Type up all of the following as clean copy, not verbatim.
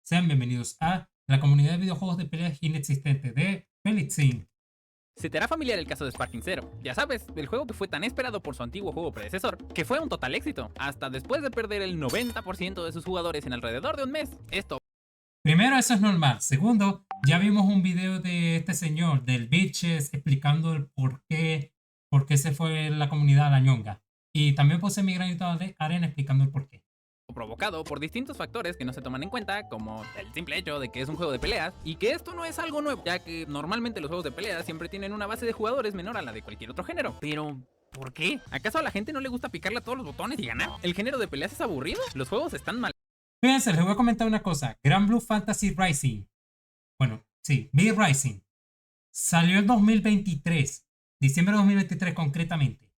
Sean bienvenidos a la comunidad de videojuegos de peleas inexistente de Felixin. Se te hará familiar el caso de Sparking Zero. Ya sabes, el juego que fue tan esperado por su antiguo juego predecesor, que fue un total éxito, hasta después de perder el 90% de sus jugadores en alrededor de un mes. Esto Primero, eso es normal. Segundo, ya vimos un video de este señor, del Bitches, explicando el por qué se fue la comunidad a la ñonga. Y también puse mi granito de arena explicando el por qué. provocado por distintos factores que no se toman en cuenta, como el simple hecho de que es un juego de peleas, y que esto no es algo nuevo, ya que normalmente los juegos de peleas siempre tienen una base de jugadores menor a la de cualquier otro género. Pero ¿por qué? ¿Acaso a la gente no le gusta picarle a todos los botones y ganar? ¿El género de peleas es aburrido? ¿Los juegos están mal? Fíjense, les voy a comentar una cosa. Grand Blue Fantasy Rising. Bueno, sí, Big Rising. Salió en 2023. Diciembre de 2023 concretamente.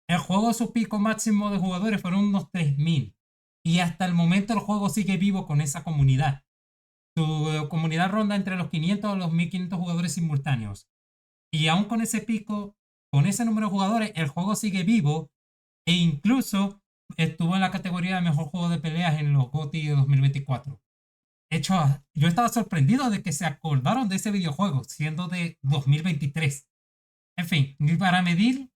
El juego, su pico máximo de jugadores fueron unos 3000. Y hasta el momento el juego sigue vivo con esa comunidad. Su comunidad ronda entre los 500 a los 1500 jugadores simultáneos. Y aún con ese pico, con ese número de jugadores, el juego sigue vivo. E incluso estuvo en la categoría de mejor juego de peleas en los GOTY de 2024. De hecho, yo estaba sorprendido de que se acordaron de ese videojuego, siendo de 2023. En fin, y para medir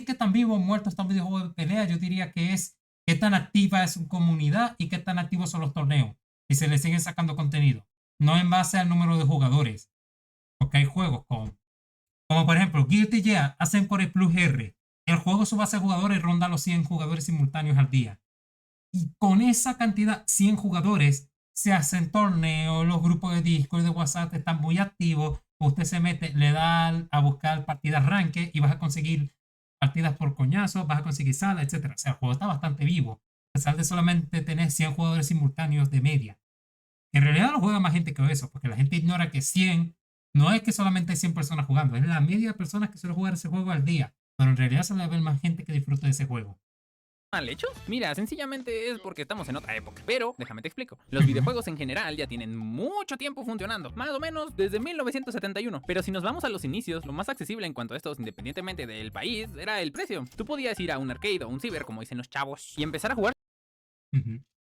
qué tan vivo o muerto está un videojuego de pelea, yo diría que es qué tan activa es su comunidad y qué tan activos son los torneos. Y se le siguen sacando contenido. No en base al número de jugadores. Porque hay juegos como por ejemplo Guilty Gear hacen por el Plus R. El juego su base de jugadores ronda los 100 jugadores simultáneos al día. Y con esa cantidad, 100 jugadores, se hacen torneos, los grupos de Discord y de WhatsApp están muy activos. Usted se mete, le da a buscar partidas ranque y vas a conseguir partidas por coñazo, vas a conseguir sala, etc. O sea, el juego está bastante vivo, a pesar de solamente tener 100 jugadores simultáneos de media. En realidad lo juega más gente que eso, porque la gente ignora que 100 no es que solamente hay 100 personas jugando, es la media de personas que suele jugar ese juego al día. Pero en realidad suele haber más gente que disfruta de ese juego. ¿Mal hechos? Mira, sencillamente es porque estamos en otra época. Pero, déjame te explico. Los videojuegos en general ya tienen mucho tiempo funcionando, más o menos desde 1971. Pero si nos vamos a los inicios, lo más accesible en cuanto a estos, independientemente del país, era el precio. Tú podías ir a un arcade o un ciber, como dicen los chavos, y empezar a jugar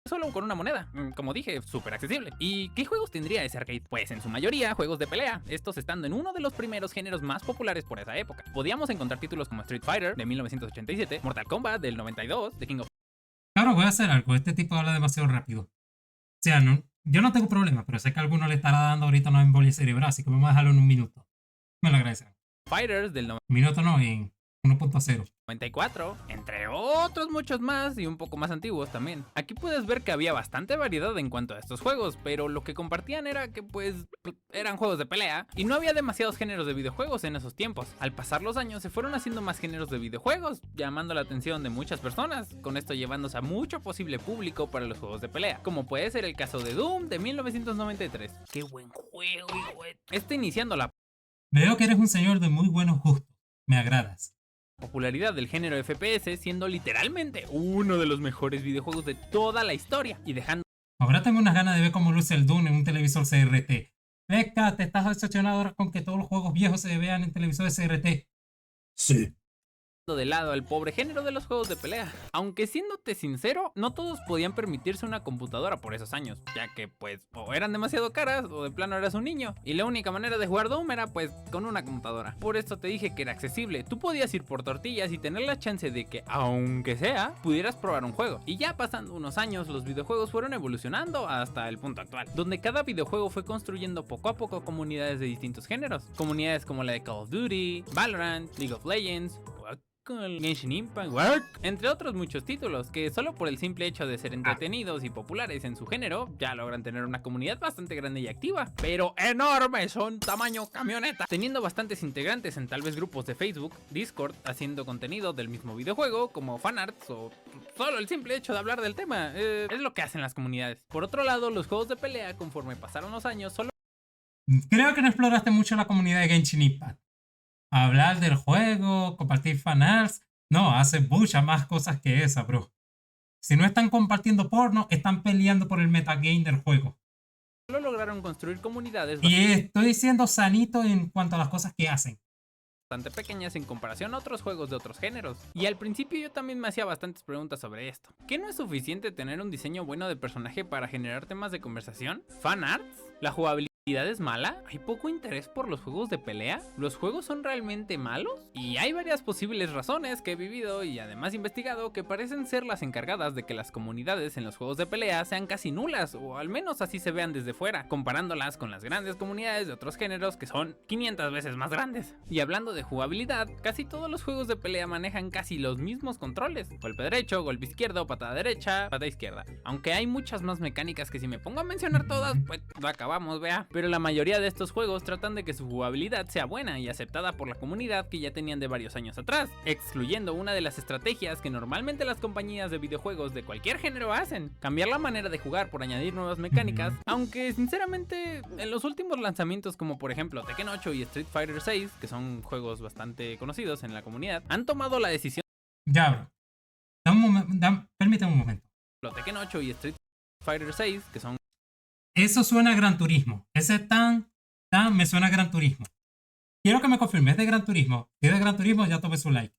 solo con una moneda. Como dije, súper accesible. ¿Y qué juegos tendría ese arcade? Pues en su mayoría juegos de pelea, estos estando en uno de los primeros géneros más populares por esa época. Podíamos encontrar títulos como Street Fighter de 1987, Mortal Kombat del 92, The King of... Claro, voy a hacer algo. Este tipo habla demasiado rápido. O sea, no, yo no tengo problema, pero sé que a alguno le estará dando ahorita una embolia cerebral, así que vamos a dejarlo en un minuto. Me lo agradecerán. Fighters del Minuto no, en 1.0. 94, entre otros muchos más y un poco más antiguos también. Aquí puedes ver que había bastante variedad en cuanto a estos juegos, pero lo que compartían era que pues eran juegos de pelea y no había demasiados géneros de videojuegos en esos tiempos. Al pasar los años se fueron haciendo más géneros de videojuegos, llamando la atención de muchas personas, con esto llevándose a mucho posible público para los juegos de pelea, como puede ser el caso de Doom de 1993. ¡Qué buen juego, güey! Iniciando la Veo que eres un señor de muy buenos gustos. Me agradas. popularidad del género FPS, siendo literalmente uno de los mejores videojuegos de toda la historia y dejando Ahora tengo unas ganas de ver cómo luce el Dune en un televisor CRT. Beca, ¿te estás obsesionado ahora con que todos los juegos viejos se vean en televisores CRT? Sí. de lado al pobre género de los juegos de pelea. Aunque siéndote sincero, no todos podían permitirse una computadora por esos años, ya que pues o eran demasiado caras o de plano eras un niño, y la única manera de jugar Doom era pues con una computadora. Por esto te dije que era accesible, tú podías ir por tortillas y tener la chance de que, aunque sea, pudieras probar un juego. Y ya pasando unos años, los videojuegos fueron evolucionando hasta el punto actual, donde cada videojuego fue construyendo poco a poco comunidades de distintos géneros. Comunidades como la de Call of Duty, Valorant, League of Legends, con el Genshin Impact, entre otros muchos títulos que solo por el simple hecho de ser entretenidos y populares en su género ya logran tener una comunidad bastante grande y activa, pero enorme, son tamaño camioneta, teniendo bastantes integrantes en tal vez grupos de Facebook, Discord, haciendo contenido del mismo videojuego como fanarts o solo el simple hecho de hablar del tema, es lo que hacen las comunidades. Por otro lado, los juegos de pelea conforme pasaron los años solo Creo que no exploraste mucho la comunidad de Genshin Impact. Hablar del juego, compartir fanarts. No, hacen muchas más cosas que esa, bro. Si no están compartiendo porno, están peleando por el metagame del juego. lograron construir comunidades Y estoy siendo sanito en cuanto a las cosas que hacen. bastante pequeñas en comparación a otros juegos de otros géneros. Y al principio yo también me hacía bastantes preguntas sobre esto. ¿Qué no es suficiente tener un diseño bueno de personaje para generar temas de conversación? ¿Fan arts? ¿La jugabilidad es mala? ¿Hay poco interés por los juegos de pelea? ¿Los juegos son realmente malos? Y hay varias posibles razones que he vivido y además investigado que parecen ser las encargadas de que las comunidades en los juegos de pelea sean casi nulas, o al menos así se vean desde fuera, comparándolas con las grandes comunidades de otros géneros que son 500 veces más grandes. Y hablando de jugabilidad, casi todos los juegos de pelea manejan casi los mismos controles: golpe derecho, golpe izquierdo, patada derecha, patada izquierda. Aunque hay muchas más mecánicas que si me pongo a mencionar todas, pues lo acabamos, vea. Pero la mayoría de estos juegos tratan de que su jugabilidad sea buena y aceptada por la comunidad que ya tenían de varios años atrás, excluyendo una de las estrategias que normalmente las compañías de videojuegos de cualquier género hacen: cambiar la manera de jugar por añadir nuevas mecánicas. Aunque sinceramente en los últimos lanzamientos, como por ejemplo Tekken 8 y Street Fighter 6, que son juegos bastante conocidos en la comunidad, han tomado la decisión. Ya, bro. Permíteme un momento. Tekken 8 y Street Fighter 6, que son... Eso suena a Gran Turismo. Ese me suena a Gran Turismo. Quiero que me confirme, ¿es de Gran Turismo? Si es de Gran Turismo, ya tomé su like.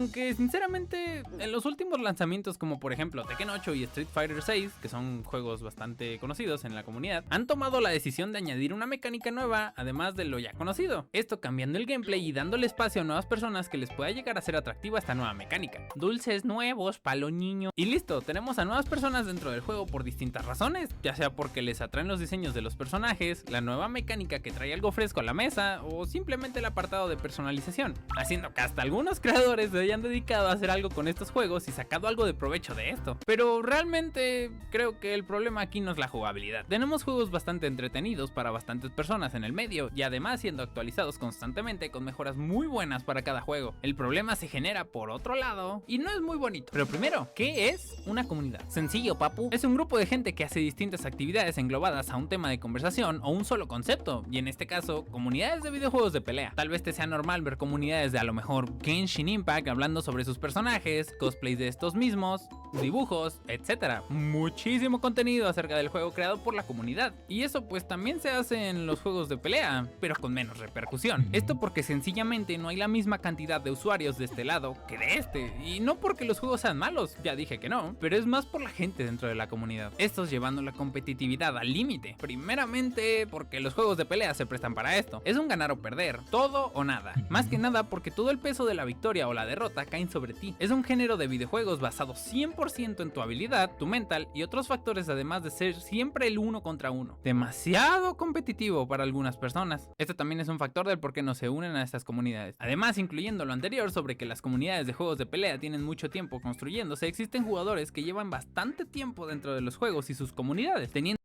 Aunque sinceramente en los últimos lanzamientos, como por ejemplo Tekken 8 y Street Fighter 6, que son juegos bastante conocidos en la comunidad, han tomado la decisión de añadir una mecánica nueva además de lo ya conocido, esto cambiando el gameplay y dándole espacio a nuevas personas que les pueda llegar a ser atractiva esta nueva mecánica. Dulces nuevos para los niños. Y listo, tenemos a nuevas personas dentro del juego por distintas razones, ya sea porque les atraen los diseños de los personajes, la nueva mecánica que trae algo fresco a la mesa, o simplemente el apartado de personalización, haciendo que hasta algunos creadores de han dedicado a hacer algo con estos juegos y sacado algo de provecho de esto. Pero realmente creo que el problema aquí no es la jugabilidad. Tenemos juegos bastante entretenidos para bastantes personas en el medio y además siendo actualizados constantemente con mejoras muy buenas para cada juego. El problema se genera por otro lado y no es muy bonito. Pero primero, ¿qué es una comunidad? Sencillo, papu. Es un grupo de gente que hace distintas actividades englobadas a un tema de conversación o un solo concepto, y en este caso, comunidades de videojuegos de pelea. Tal vez te sea normal ver comunidades de a lo mejor Genshin Impact hablando sobre sus personajes, cosplays de estos mismos, dibujos, etc. Muchísimo contenido acerca del juego creado por la comunidad. Y eso pues también se hace en los juegos de pelea, pero con menos repercusión. Esto porque sencillamente no hay la misma cantidad de usuarios de este lado que de este. Y no porque los juegos sean malos, ya dije que no, pero es más por la gente dentro de la comunidad. Estos llevando la competitividad al límite. Primeramente porque los juegos de pelea se prestan para esto. Es un ganar o perder, todo o nada. Más que nada porque todo el peso de la victoria o la derrota caen sobre ti. Es un género de videojuegos basado 100% en tu habilidad, tu mental y otros factores, además de ser siempre el uno contra uno. Demasiado competitivo para algunas personas. Esto también es un factor del por qué no se unen a estas comunidades. Además, incluyendo lo anterior sobre que las comunidades de juegos de pelea tienen mucho tiempo construyéndose, existen jugadores que llevan bastante tiempo dentro de los juegos y sus comunidades, teniendo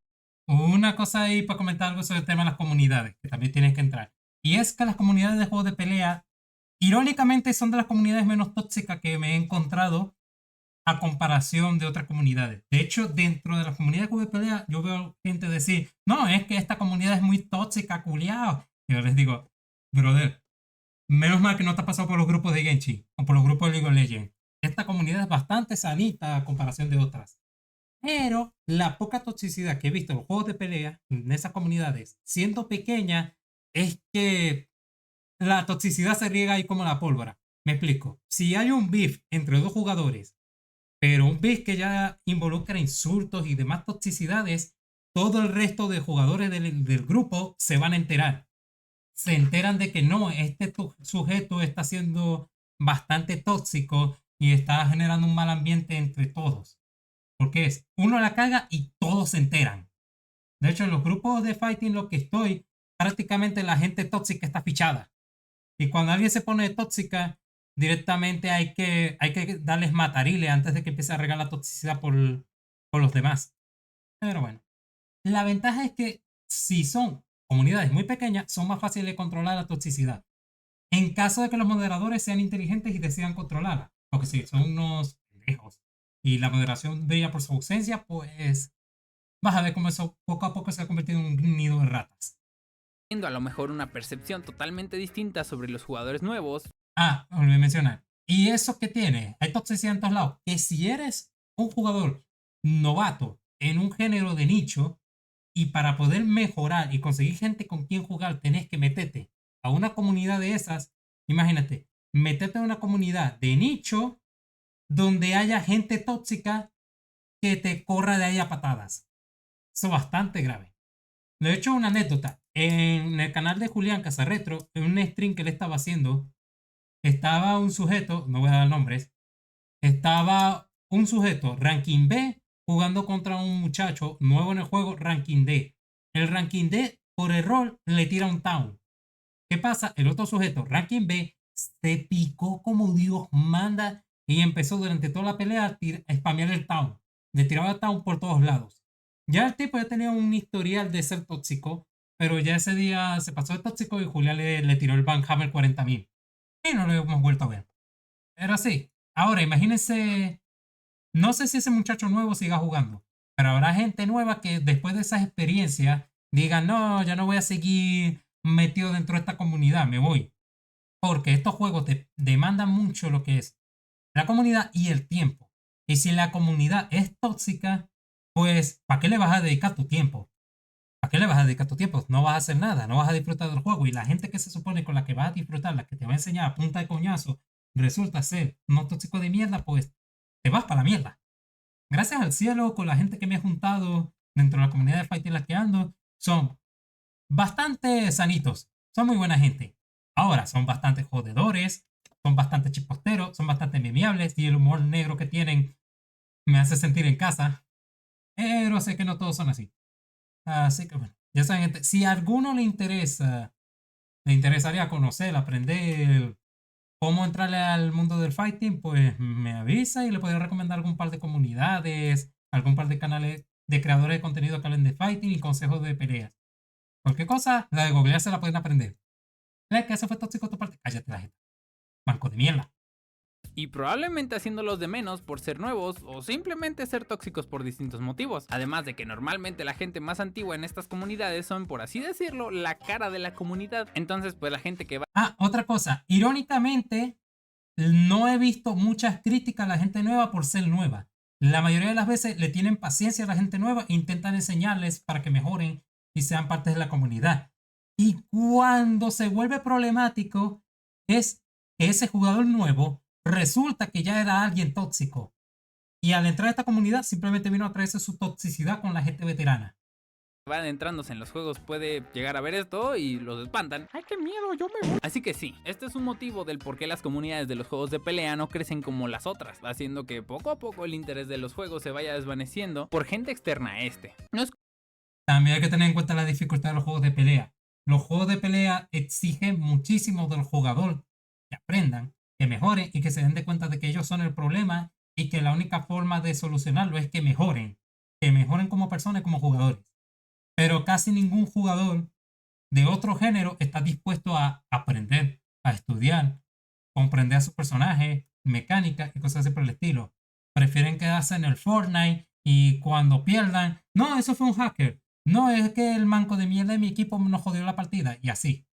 una cosa ahí para comentar algo sobre el tema de las comunidades, que también tienes que entrar. Y es que las comunidades de juegos de pelea, irónicamente, son de las comunidades menos tóxicas que me he encontrado a comparación de otras comunidades. De hecho, dentro de las comunidades de juegos de pelea, yo veo gente decir, no, es que esta comunidad es muy tóxica, culiao. Y yo les digo, brother, menos mal que no te has pasado por los grupos de Genshin o por los grupos de League of Legends. Esta comunidad es bastante sanita a comparación de otras. Pero la poca toxicidad que he visto en los juegos de pelea, en esas comunidades, siendo pequeña, es que la toxicidad se riega ahí como la pólvora. Me explico. Si hay un beef entre dos jugadores, pero un beef que ya involucra insultos y demás toxicidades, todo el resto de jugadores del grupo se van a enterar. Se enteran de que no, este sujeto está siendo bastante tóxico y está generando un mal ambiente entre todos. Porque es, uno la caga y todos se enteran. De hecho, en los grupos de fighting en los que estoy, prácticamente la gente tóxica está fichada. Y cuando alguien se pone tóxica, directamente hay que darles matarile antes de que empiece a regar la toxicidad por los demás. Pero bueno, la ventaja es que si son comunidades muy pequeñas, son más fáciles de controlar la toxicidad. En caso de que los moderadores sean inteligentes y decidan controlarla. Porque si son unos pendejos y la moderación brilla por su ausencia, pues vas a ver cómo eso poco a poco se ha convertido en un nido de ratas. a lo mejor una percepción totalmente distinta sobre los jugadores nuevos. Olvidé mencionar. ¿Y eso qué tiene? Hay toxicidad en todos lados. Que si eres un jugador novato en un género de nicho y para poder mejorar y conseguir gente con quien jugar tenés que meterte a una comunidad de esas, Imagínate, meterte en una comunidad de nicho donde haya gente tóxica que te corra de ahí a patadas. Eso es bastante grave. De hecho, una anécdota. En el canal de Julián Casarretro, en un stream que él estaba haciendo, estaba un sujeto, no voy a dar nombres, estaba un sujeto ranking B jugando contra un muchacho nuevo en el juego ranking D. El ranking D, por error, le tira un town. ¿Qué pasa? El otro sujeto, ranking B, se picó como Dios manda y empezó durante toda la pelea a spamear el town. Le tiraba el town por todos lados. Ya el tipo ya tenía un historial de ser tóxico, pero ya ese día se pasó de tóxico y Julián le tiró el Banhammer 40.000. Y no lo hemos vuelto a ver. Era así. Ahora, imagínense, no sé si ese muchacho nuevo siga jugando, pero habrá gente nueva que después de esas experiencias diga, no, ya no voy a seguir metido dentro de esta comunidad, me voy. Porque estos juegos te demandan mucho lo que es la comunidad y el tiempo. Y si la comunidad es tóxica, pues, ¿para qué le vas a dedicar tu tiempo? ¿Para qué le vas a dedicar tu tiempo? No vas a hacer nada, no vas a disfrutar del juego. Y la gente que se supone con la que vas a disfrutar, la que te va a enseñar a punta de coñazo, resulta ser no tóxico de mierda, pues te vas para la mierda. Gracias al cielo, con la gente que me he juntado dentro de la comunidad de Fighting la que ando, son bastante sanitos, son muy buena gente. Ahora, son bastante jodedores, son bastante chiposteros, son bastante memeables y el humor negro que tienen me hace sentir en casa. Pero sé que no todos son así. Así que bueno, ya saben, gente, si a alguno le interesa, le interesaría conocer, aprender cómo entrarle al mundo del fighting, pues me avisa y le podría recomendar algún par de comunidades, algún par de canales de creadores de contenido que hablen de fighting y consejos de peleas. Cualquier cosa, la de googlear se la pueden aprender. ¿La que eso fue tóxico tu parte? Cállate la gente. Banco de mierda. Y probablemente haciéndolos de menos por ser nuevos o simplemente ser tóxicos por distintos motivos. Además de que normalmente la gente más antigua en estas comunidades son, por así decirlo, la cara de la comunidad. Entonces, pues la gente que va... Ah, otra cosa. Irónicamente, no he visto muchas críticas a la gente nueva por ser nueva. La mayoría de las veces le tienen paciencia a la gente nueva e intentan enseñarles para que mejoren y sean parte de la comunidad. Y cuando se vuelve problemático es que ese jugador nuevo resulta que ya era alguien tóxico. Y al entrar a esta comunidad simplemente vino a traerse su toxicidad con la gente veterana. van entrándose en los juegos puede llegar a ver esto y los espantan. ¡Ay, qué miedo! Yo me voy. Así que sí, este es un motivo del por qué las comunidades de los juegos de pelea no crecen como las otras, haciendo que poco a poco el interés de los juegos se vaya desvaneciendo por gente externa a este. No es... También hay que tener en cuenta la dificultad de los juegos de pelea. Los juegos de pelea exigen muchísimo del jugador que aprendan, que mejoren y que se den de cuenta de que ellos son el problema y que la única forma de solucionarlo es que mejoren como personas y como jugadores. Pero casi ningún jugador de otro género está dispuesto a aprender, a estudiar, comprender a su personaje, mecánica y cosas así por el estilo. Prefieren quedarse en el Fortnite y cuando pierdan, no, eso fue un hacker. No, es que el manco de mierda de mi equipo nos jodió la partida y así.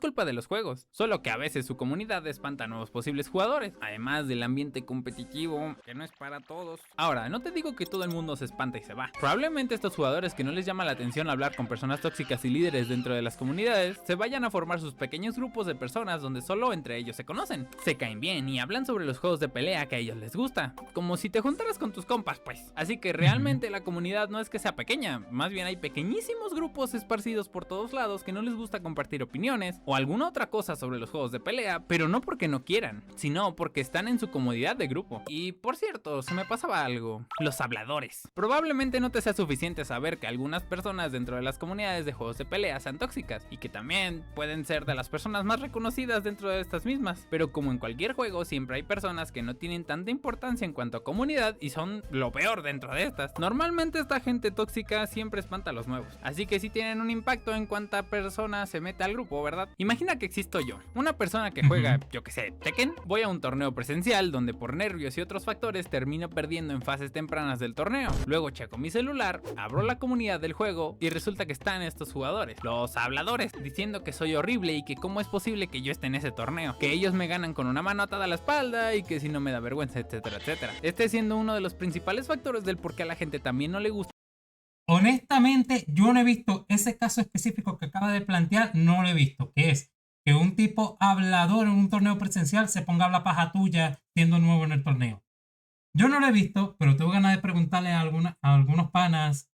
culpa de los juegos, solo que a veces su comunidad espanta a nuevos posibles jugadores, además del ambiente competitivo que no es para todos. Ahora, no te digo que todo el mundo se espanta y se va. Probablemente estos jugadores que no les llama la atención hablar con personas tóxicas y líderes dentro de las comunidades se vayan a formar sus pequeños grupos de personas donde solo entre ellos se conocen, se caen bien y hablan sobre los juegos de pelea que a ellos les gusta, como si te juntaras con tus compas pues. Así que realmente la comunidad no es que sea pequeña, más bien hay pequeñísimos grupos esparcidos por todos lados que no les gusta compartir opiniones o alguna otra cosa sobre los juegos de pelea, pero no porque no quieran, sino porque están en su comodidad de grupo. Y por cierto, se me pasaba algo, los habladores. Probablemente no te sea suficiente saber que algunas personas dentro de las comunidades de juegos de pelea sean tóxicas, y que también pueden ser de las personas más reconocidas dentro de estas mismas, pero como en cualquier juego siempre hay personas que no tienen tanta importancia en cuanto a comunidad y son lo peor dentro de estas. Normalmente esta gente tóxica siempre espanta a los nuevos, así que sí tienen un impacto en cuánta persona se mete al grupo, ¿verdad? Imagina que existo yo, una persona que juega, yo que sé, Tekken. Voy a un torneo presencial donde por nervios y otros factores termino perdiendo en fases tempranas del torneo. Luego checo mi celular, abro la comunidad del juego y resulta que están estos jugadores, los habladores, diciendo que soy horrible y que cómo es posible que yo esté en ese torneo, que ellos me ganan con una mano atada a la espalda y que si no me da vergüenza, etcétera, etcétera. Este siendo uno de los principales factores del por qué a la gente también no le gusta. Honestamente, yo no he visto ese caso específico que acaba de plantear, no lo he visto, que es que un tipo hablador en un torneo presencial se ponga a hablar paja tuya siendo nuevo en el torneo. Yo no lo he visto, pero tengo ganas de preguntarle a algunos panas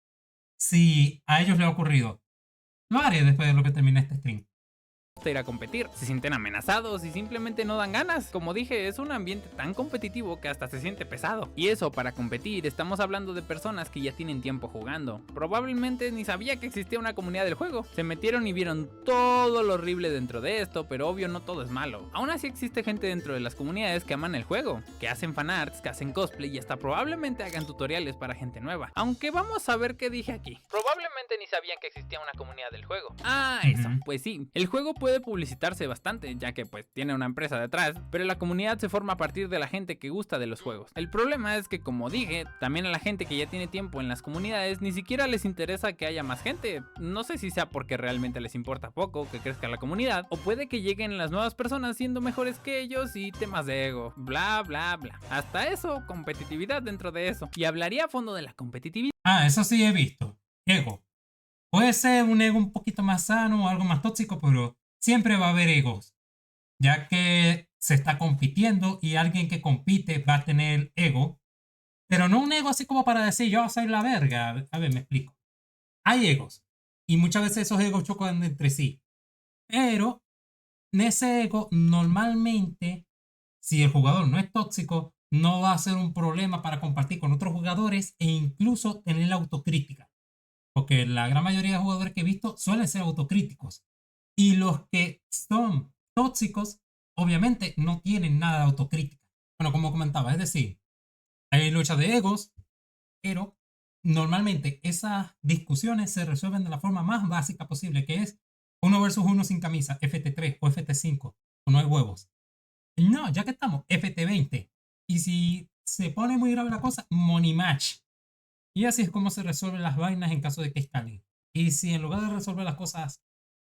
si a ellos les ha ocurrido. Lo haré después de lo que termine este stream. Ir a competir, se sienten amenazados y simplemente no dan ganas. Como dije, es un ambiente tan competitivo que hasta se siente pesado. Y eso, para competir, estamos hablando de personas que ya tienen tiempo jugando. Probablemente ni sabía que existía una comunidad del juego. Se metieron y vieron todo lo horrible dentro de esto, pero obvio no todo es malo. Aún así existe gente dentro de las comunidades que aman el juego, que hacen fanarts, que hacen cosplay y hasta probablemente hagan tutoriales para gente nueva. Aunque vamos a ver qué dije aquí. Probablemente ni sabían que existía una comunidad del juego. Ah, eso, pues sí. El juego puede publicitarse bastante, ya que pues tiene una empresa detrás, pero la comunidad se forma a partir de la gente que gusta de los juegos. El problema es que, como dije, también a la gente que ya tiene tiempo en las comunidades ni siquiera les interesa que haya más gente. No sé si sea porque realmente les importa poco que crezca la comunidad, o puede que lleguen las nuevas personas siendo mejores que ellos y temas de ego, bla bla bla. Hasta eso, competitividad dentro de eso. Y hablaría a fondo de la competitividad. Ah, eso sí he visto. Ego. Puede ser un ego un poquito más sano o algo más tóxico, pero siempre va a haber egos, ya que se está compitiendo y alguien que compite va a tener ego, pero no un ego así como para decir yo soy la verga. A ver, me explico. Hay egos y muchas veces esos egos chocan entre sí, pero en ese ego normalmente, si el jugador no es tóxico, no va a ser un problema para compartir con otros jugadores e incluso tener la autocrítica. Porque la gran mayoría de jugadores que he visto suelen ser autocríticos. Y los que son tóxicos, obviamente no tienen nada de autocrítica. Bueno, como comentaba, es decir, hay lucha de egos, pero normalmente esas discusiones se resuelven de la forma más básica posible, que es 1 versus 1 sin camisa, FT3 o FT5, o no hay huevos. No, ya que estamos, FT20. Y si se pone muy grave la cosa, money match. Y así es como se resuelven las vainas en caso de que escalen. Y si en lugar de resolver las cosas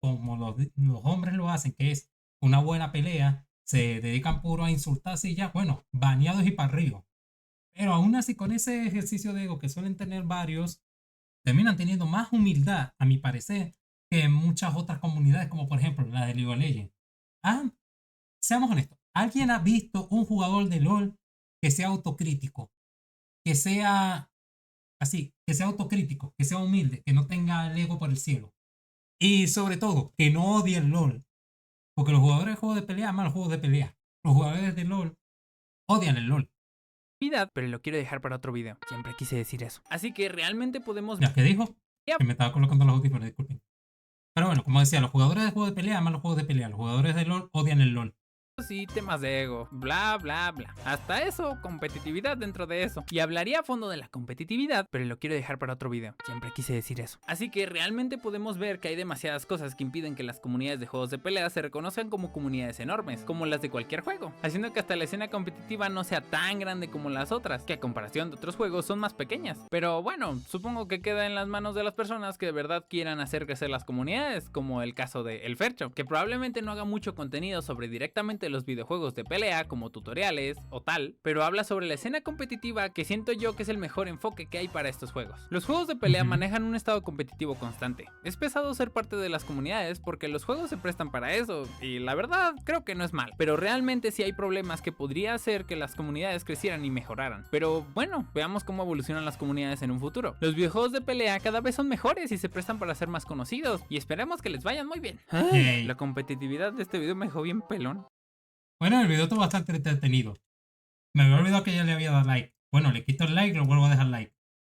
como los hombres lo hacen, que es una buena pelea, se dedican puro a insultarse y ya, bueno, baneados y para arriba. Pero aún así, con ese ejercicio de ego que suelen tener varios, terminan teniendo más humildad, a mi parecer, que en muchas otras comunidades, como por ejemplo la de League of Legends. Ah, seamos honestos, ¿alguien ha visto un jugador de LoL que sea autocrítico? Que sea así, que sea autocrítico, que sea humilde, que no tenga el ego por el cielo. Y sobre todo, que no odie el LoL. Porque los jugadores de juegos de pelea aman los juegos de pelea. Los jugadores de LoL odian el LoL. Pero lo quiero dejar para otro video. Siempre quise decir eso. Así que realmente podemos... ¿Ya qué dijo? Que me estaba colocando los audífonos, disculpen. Pero bueno, como decía, los jugadores de juegos de pelea aman los juegos de pelea. Los jugadores de LoL odian el LoL. Y temas de ego, bla bla bla. Hasta eso, competitividad dentro de eso. Y hablaría a fondo de la competitividad, pero lo quiero dejar para otro video. Siempre quise decir eso. Así que realmente podemos ver que hay demasiadas cosas que impiden que las comunidades de juegos de pelea se reconozcan como comunidades enormes, como las de cualquier juego, haciendo que hasta la escena competitiva no sea tan grande como las otras, que a comparación de otros juegos son más pequeñas. Pero bueno, supongo que queda en las manos de las personas que de verdad quieran hacer crecer las comunidades, como el caso de El Fercho, que probablemente no haga mucho contenido sobre directamente los videojuegos de pelea como tutoriales o tal, pero habla sobre la escena competitiva, que siento yo que es el mejor enfoque que hay para estos juegos. Los juegos de pelea manejan un estado competitivo constante. Es pesado ser parte de las comunidades porque los juegos se prestan para eso, y la verdad creo que no es mal, pero realmente sí hay problemas que podría hacer que las comunidades crecieran y mejoraran. Pero bueno, veamos cómo evolucionan las comunidades en un futuro. Los videojuegos de pelea cada vez son mejores y se prestan para ser más conocidos, y esperemos que les vayan muy bien. Ay, la competitividad de este video me dejó bien pelón. Bueno, el video está bastante entretenido. Me había olvidado que ya le había dado like. Bueno, le quito el like y lo vuelvo a dejar like.